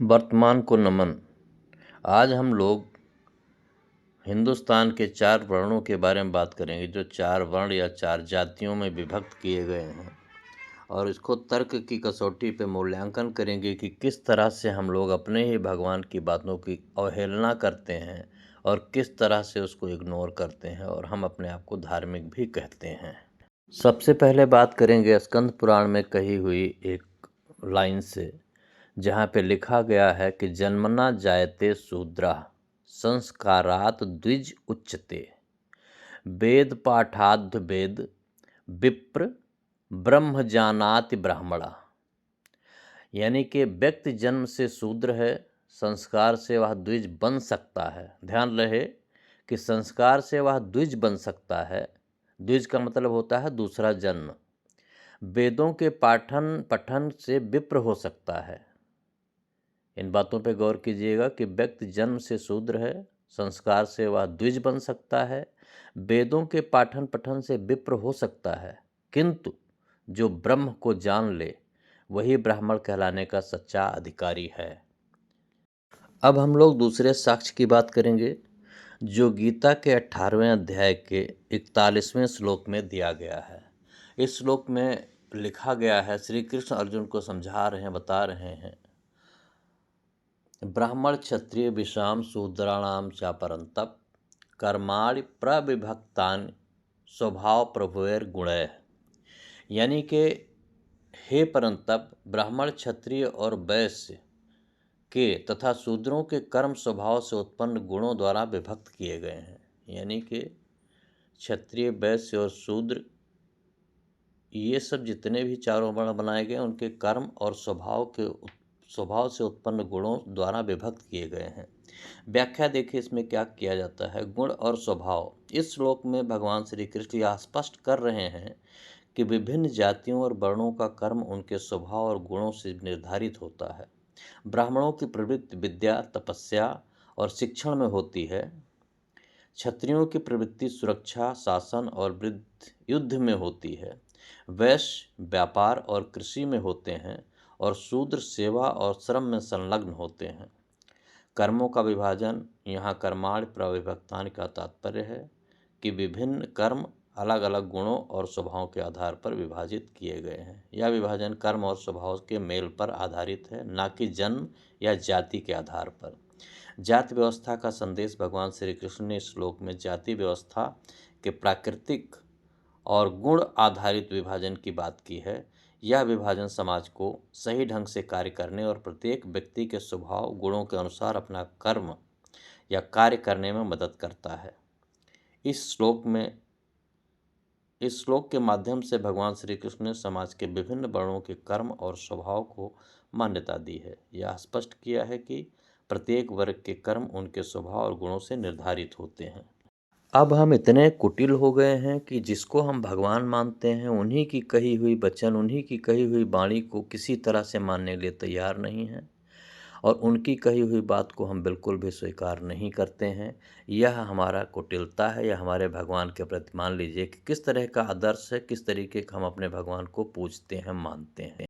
वर्तमान को नमन। आज हम लोग हिंदुस्तान के 4 वर्णों के बारे में बात करेंगे, जो 4 वर्ण या 4 जातियों में विभक्त किए गए हैं, और इसको तर्क की कसौटी पे मूल्यांकन करेंगे कि किस तरह से हम लोग अपने ही भगवान की बातों की अवहेलना करते हैं और किस तरह से उसको इग्नोर करते हैं, और हम अपने आप को धार्मिक भी कहते हैं। सबसे पहले बात करेंगे स्कंद पुराण में कही हुई एक लाइन से, जहाँ पे लिखा गया है कि जन्मना जायते शूद्रः संस्कारात् द्विज उच्यते, वेद पाठाद्ध वेद विप्र ब्रह्म जानाति ब्राह्मणा। यानी कि व्यक्ति जन्म से शूद्र है, संस्कार से वह द्विज बन सकता है। ध्यान रहे कि संस्कार से वह द्विज बन सकता है। द्विज का मतलब होता है दूसरा जन्म। वेदों के पठन से विप्र हो सकता है। इन बातों पे गौर कीजिएगा कि व्यक्ति जन्म से शूद्र है, संस्कार से वह द्विज बन सकता है, वेदों के पठन से विप्र हो सकता है, किंतु जो ब्रह्म को जान ले वही ब्राह्मण कहलाने का सच्चा अधिकारी है। अब हम लोग दूसरे साक्ष्य की बात करेंगे, जो गीता के 18वें अध्याय के 41वें श्लोक में दिया गया है। इस श्लोक में लिखा गया है, श्री कृष्ण अर्जुन को समझा रहे हैं, बता रहे हैं, ब्राह्मण क्षत्रिय विषाम शूद्राणाम च परंतप कर्माणि प्रविभक्तानि स्वभाव प्रभुएर गुणैः। यानी कि हे परंतप, ब्राह्मण क्षत्रिय और वैश्य के तथा शूद्रों के कर्म स्वभाव से उत्पन्न गुणों द्वारा विभक्त किए गए हैं। यानी कि क्षत्रिय, वैश्य और शूद्र, ये सब जितने भी चारों वर्ण बनाए गए, उनके कर्म और स्वभाव से उत्पन्न गुणों द्वारा विभक्त किए गए हैं। व्याख्या देखिए इसमें क्या किया जाता है। गुण और स्वभाव, इस श्लोक में भगवान श्री कृष्ण यह स्पष्ट कर रहे हैं कि विभिन्न जातियों और वर्णों का कर्म उनके स्वभाव और गुणों से निर्धारित होता है। ब्राह्मणों की प्रवृत्ति विद्या, तपस्या और शिक्षण में होती है। क्षत्रियों की प्रवृत्ति सुरक्षा, शासन और युद्ध में होती है। वैश्य व्यापार और कृषि में होते हैं और शूद्र सेवा और श्रम में संलग्न होते हैं। कर्मों का विभाजन, यहाँ कर्माणि प्रविभक्तानि का तात्पर्य है कि विभिन्न कर्म अलग अलग गुणों और स्वभावों के आधार पर विभाजित किए गए हैं। यह विभाजन कर्म और स्वभाव के मेल पर आधारित है, न कि जन्म या जाति के आधार पर। जाति व्यवस्था का संदेश भगवान श्री कृष्ण ने इस श्लोक में जाति व्यवस्था के प्राकृतिक और गुण आधारित विभाजन की बात की है। यह विभाजन समाज को सही ढंग से कार्य करने और प्रत्येक व्यक्ति के स्वभाव गुणों के अनुसार अपना कर्म या कार्य करने में मदद करता है। इस श्लोक के माध्यम से भगवान श्री कृष्ण ने समाज के विभिन्न वर्णों के कर्म और स्वभाव को मान्यता दी है। यह स्पष्ट किया है कि प्रत्येक वर्ग के कर्म उनके स्वभाव और गुणों से निर्धारित होते हैं। अब हम इतने कुटिल हो गए हैं कि जिसको हम भगवान मानते हैं, उन्हीं की कही हुई वचन, उन्हीं की कही हुई वाणी को किसी तरह से मानने के लिए तैयार नहीं हैं, और उनकी कही हुई बात को हम बिल्कुल भी स्वीकार नहीं करते हैं। यह हमारा कुटिलता है। यह हमारे भगवान के प्रति मान लीजिए कि किस तरह का आदर्श है, किस तरीके का हम अपने भगवान को पूजते हैं, मानते हैं।